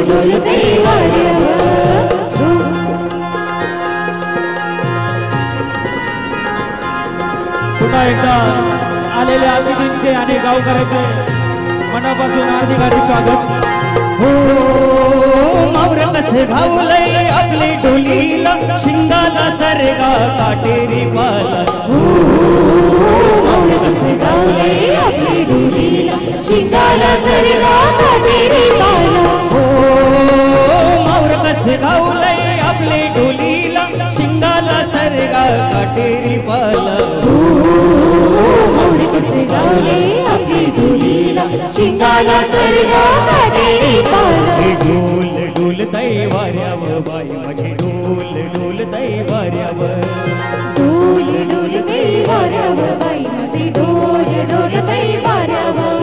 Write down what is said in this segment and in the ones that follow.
डोलते वाऱ्यावर. पुन्हा एकदा आलेल्या अतिथींचे आणि गावकऱ्यांचे मनापासून हार्दिक हार्दिक स्वागत. हो मावर कसे घावलंय आपली डोलीला शिंगाला सरगा काटेरी पाला. हो मावर कसे घावलंय आपली डोलीला शिंगाला सरगा काटेरी पाला. हो मावर कसे घावलंय आपली डोलीला शिंगाला सरगा काटेरी पाला. कसे गावले आपली डोलीला शिंगाला सरगा काटेरी पाला. डोल डोलतय वाऱ्यावर बाई माझी डोल डोलतय वाऱ्यावर. डोल डोलते वाऱ्यावर बाई माझे डोल डोलते वाऱ्यावर.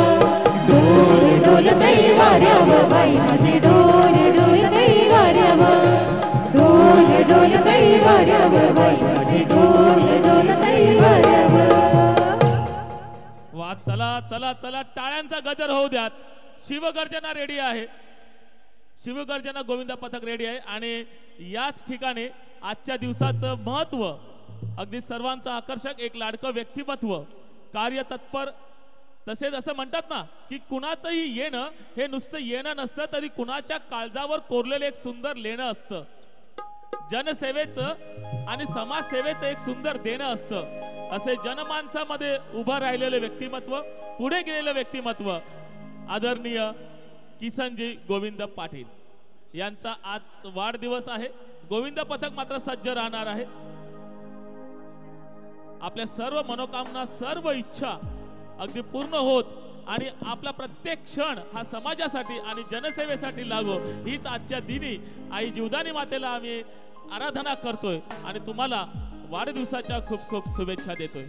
डोल डोलते वाऱ्यावर बाई माझे डोल डोलते वाऱ्यावर. डोल डोलते वाऱ्यावर बाई माझे डोल डोलते वाऱ्यावर. वा चला चला चला टाळ्यांचा गजर होऊ द्यात. शिवगर्जना रेडी आहे. शिवगर्जना गोविंदा पथक रेडी आहे आणि याच ठिकाणी आजच्या दिवसाचं महत्व अगदी सर्वांचं आकर्षक एक लाडकं व्यक्तिमत्व कार्यतत्पर. तसेच असं म्हणतात ना की कुणाचंही येणं हे नुसतं येणं नसतं तरी कुणाच्या काळजावर कोरलेलं एक सुंदर लेणं असतं. जनसेवेचं आणि समाजसेवेचं एक सुंदर देणं असतं. असे जनमानसामध्ये उभं राहिलेले व्यक्तिमत्व पुढे गेलेलं व्यक्तिमत्व आदरणीय किसनजी गोविंद पाटील यांचा आज वाढदिवस आहे. गोविंद पथक मात्र सज्ज राहणार आहे. आपल्या सर्व मनोकामना सर्व इच्छा अगदी पूर्ण होत आणि आपला प्रत्येक क्षण हा समाजासाठी आणि जनसेवेसाठी लागो हीच आजच्या दिनी आई जीवदानी मातेला आम्ही आराधना करतोय आणि तुम्हाला वाढदिवसाच्या खूप खूप शुभेच्छा देतोय.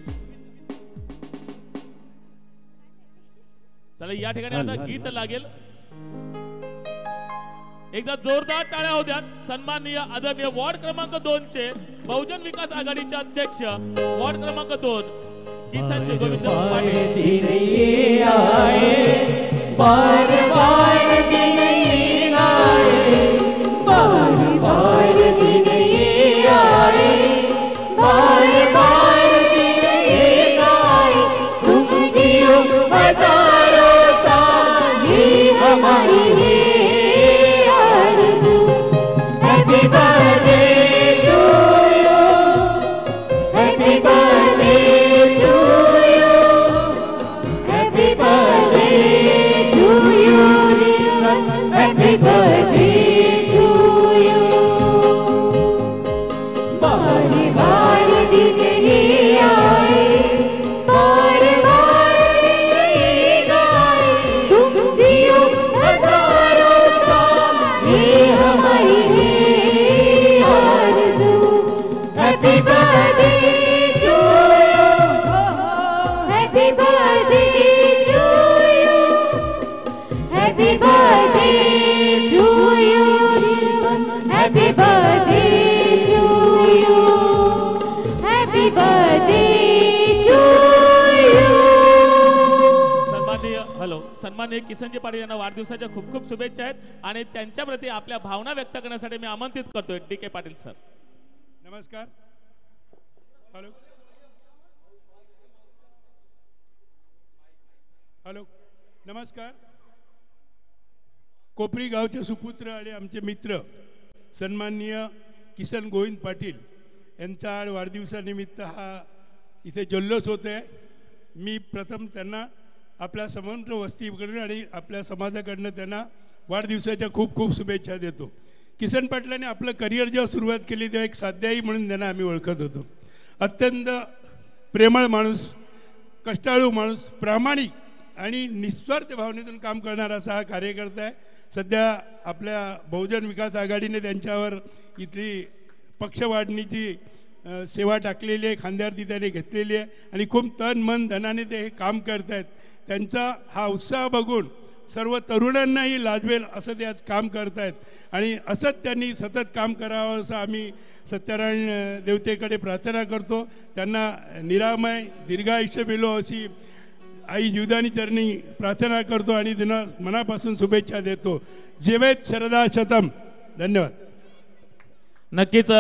चला या ठिकाणी आता गीत लागेल. एकदा जोरदार टाळ्या होऊ द्यात. सन्माननीय आदरणीय वॉर्ड क्रमांक 2 चे बहुजन विकास आघाडीचे अध्यक्ष वॉर्ड क्रमांक 2 किसनजी गोविंद पाटील. बार बार दिन ये आए, बार बार दिन ये आए, बार बार दिन ये आए. तुम जियो हजारों साल ये हमारी है आरज़ू. Happy birthday to you, happy birthday to you, happy birthday to you, happy birthday to you. बार बार दिन ये आए, बार बार दिन ये आए. तुम जियो हजारों साल ये हमारी है आरज़ू. Happy birthday to you, happy birthday to you, happy birthday to you, happy birthday to you, happy birthday to you. सन्माननीय किसनजी पाटील यांना वाढदिवसाच्या खूप खूप शुभेच्छा आहेत आणि त्यांच्या प्रती आपल्या भावना व्यक्त करण्यासाठी मी आमंत्रित करतोय डी के पाटील सर. नमस्कार. हॅलो हॅलो नमस्कार. कोपरी गावचे सुपुत्र आणि आमचे मित्र सन्माननीय किसन गोविंद पाटील यांचा आज वाढदिवसानिमित्त हा इथे जल्लोष होत आहे. मी प्रथम त्यांना आपल्या समंत्र वस्तीकडून आणि आपल्या समाजाकडनं त्यांना वाढदिवसाच्या खूप खूप शुभेच्छा देतो. किसन पाटलांनी आपलं करिअर जेव्हा सुरुवात केली तेव्हा एक साध्याई म्हणून त्यांना आम्ही ओळखत होतो. अत्यंत प्रेमळ माणूस, कष्टाळू माणूस, प्रामाणिक आणि निस्वार्थ भावनेतून काम करणारा असा हा कार्यकर्ता आहे. सध्या आपल्या बहुजन विकास आघाडीने त्यांच्यावर इथली पक्षवाढणीची सेवा टाकलेली आहे, खांद्यावरती त्याने घेतलेली आहे आणि खूप तन मन धनाने ते हे काम करत आहेत. त्यांचा हा उत्साह बघून सर्व तरुणांनाही लाजवेल असं ते आज काम करत आहेत आणि असंच त्यांनी सतत काम करावं असं आम्ही सत्यनारायण देवतेकडे प्रार्थना करतो. त्यांना निरामय दीर्घायुष्य मिळो अशी आई जीवदानी चरणी प्रार्थना करतो आणि त्यांना मनापासून शुभेच्छा देतो. जीवेत शरदा शतम. धन्यवाद. नक्कीच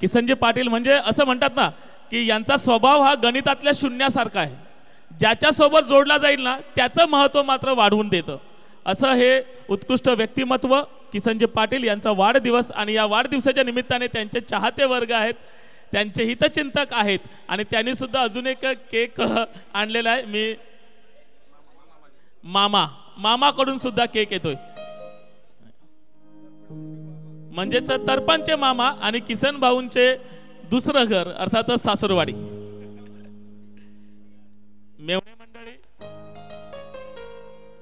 किसनजी पाटील म्हणजे असं म्हणतात ना की यांचा स्वभाव हा गणितातल्या शून्यासारखा आहे. ज्याच्यासोबत जोडला जाईल ना त्याचं महत्त्व मात्र वाढवून देतं. असं हे उत्कृष्ट व्यक्तिमत्व किसनजी पाटील यांचा वाढदिवस आणि या वाढदिवसाच्या निमित्ताने त्यांचे चाहते वर्ग आहेत, त्यांचे हितचिंतक आहेत आणि त्यांनी सुद्धा अजून एक केक आणलेला आहे. मी मामाकडून सुद्धा केक येतोय. म्हणजेच तरपणचे मामा आणि किसन भाऊंचे दुसरं घर अर्थात सासूरवाडी. मेवणे मंडळी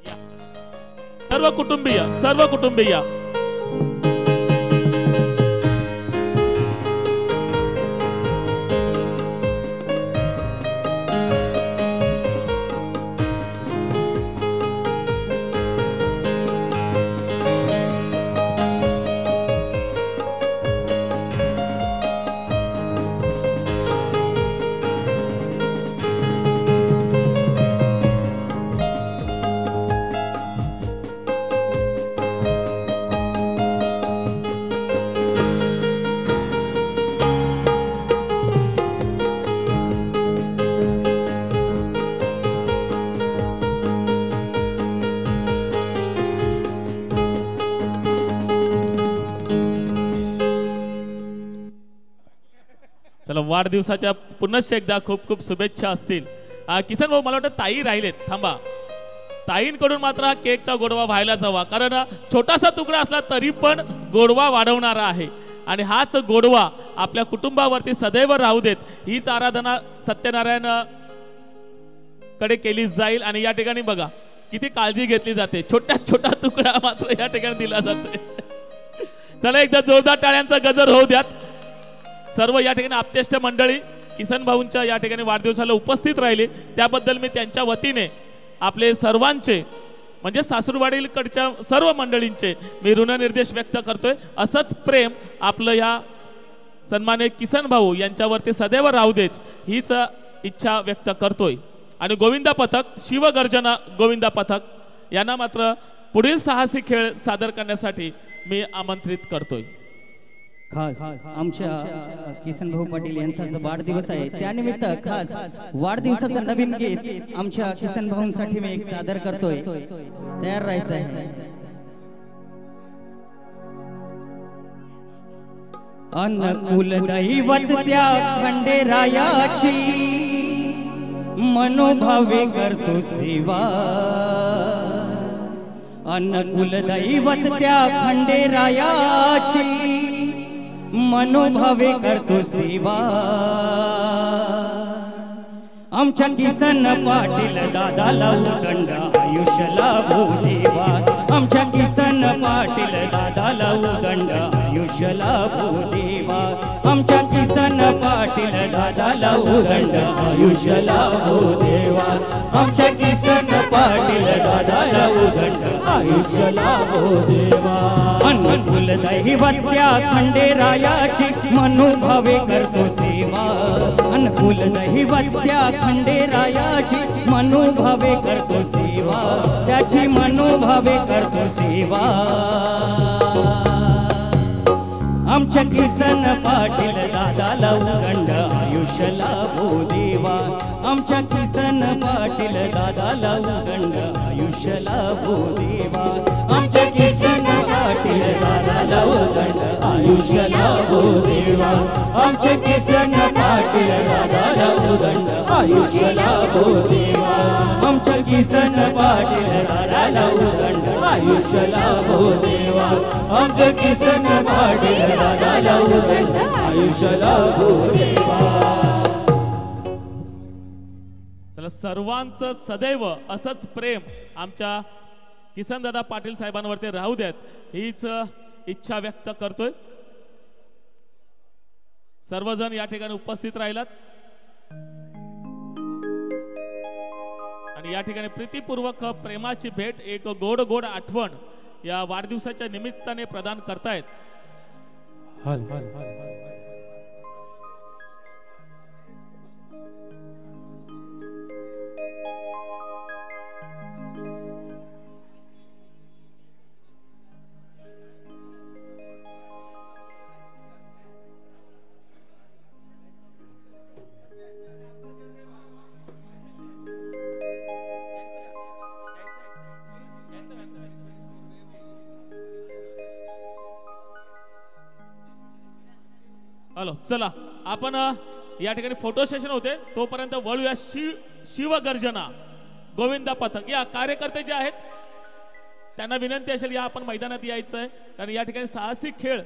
या. सर्व कुटुंबीय चला वाढदिवसाच्या पुनश्च एकदा खूप खूप शुभेच्छा असतील. किसन भाऊ मला वाटतं ताई राहिलेत, थांबा. ताईंकडून मात्र हा केकचा गोडवा व्हायलाच हवा, कारण छोटासा तुकडा असला तरी पण गोडवा वाढवणारा आहे आणि हाच गोडवा आपल्या कुटुंबावरती सदैव राहू देत हीच आराधना सत्यनारायण कडे केली जाईल. आणि या ठिकाणी बघा किती काळजी घेतली जाते, छोटा तुकडा मात्र या ठिकाणी दिला जाते. चला एकदा जोरदार टाळ्यांचा गजर होऊ द्यात. सर्व या ठिकाणी आप्तेष्ट मंडळी किसन भाऊंच्या या ठिकाणी वाढदिवसाला उपस्थित राहिले त्याबद्दल मी त्यांच्या वतीने आपले सर्वांचे म्हणजे सासूरवाडीकडच्या सर्व मंडळींचे मी ऋणनिर्देश व्यक्त करतोय. असंच प्रेम आपलं या सन्मान्य किसन भाऊ यांच्यावरती सदैव राहू देच हीच इच्छा व्यक्त करतोय. आणि गोविंदा पथक, शिवगर्जना गोविंदा पथक यांना मात्र पुढील साहसी खेळ सादर करण्यासाठी मी आमंत्रित करतोय. खास आमच्या किसन भाऊ पाटील यांचा वाढदिवस आहे, त्यानिमित्त खास वाढदिवसाचं नवीन गीत आमच्या किसन भाऊंसाठी मी एक सादर करतोय. तयार राहायचं आहे. अनुकूल दैवत त्या खंडेरायाची मनोभावे करतो सेवा. अनुकूल दैवत त्या खंडेरायाची मनोभावे करतो सेवा. आमच्या किसन पाटील दादाला उदंड आयुष्य लाभो देवा. आमच्या किसन पाटील दादाला उदंड आयुष्य लाभो देवा. आमच्या किसन पाटील दादाला उदंड आयुष्य लाभो देवा. आमच्या किसन पाटील दादाला उदंड आयुष्य लाभो देवा. अनुकूल दैवत त्या खंडेरायाची मनोभावे करतो सेवा. अनुकूल दैवत त्या खंडेरायाची मनोभावे करतो सेवा. त्याची मनोभावे करतो सेवा. आमच्या किसन पाटील दादाला उदंड आयुष्य लाभो देवा. आमच्या किसन पाटील दादाला उदंड आयुष्य लाभो देवा. आमच्या किसन पाटील दादाला उदंड आयुष्य लाभो देवा. आमच्या किसन पाटील दादाला उदंड आयुष्य लाभो देवा. आमच्या किसन पाटील दादाला उदंड आयुष्य लाभो देवा. आमच्या किसन पाटील दादाला उदंड आयुष्य लाभो देवा. चला सर्वांचं सदैव असंच प्रेम आमच्या किसन दादा पाटील साहेबांवरती राहू द्यात हीच इच्छा व्यक्त करतोय. सर्वजण या ठिकाणी उपस्थित राहिलात आणि या ठिकाणी प्रीतीपूर्वक प्रेमाची भेट एक गोड गोड आठवण या वाढदिवसाच्या निमित्ताने प्रदान करतायत. हॅलो चला आपण या ठिकाणी फोटो सेशन होते तोपर्यंत वळूया शिवगर्जना गोविंदा पथक या कार्यकर्ते जे आहेत त्यांना विनंती असेल या आपण मैदानात यायचं आहे कारण या ठिकाणी साहसी खेळ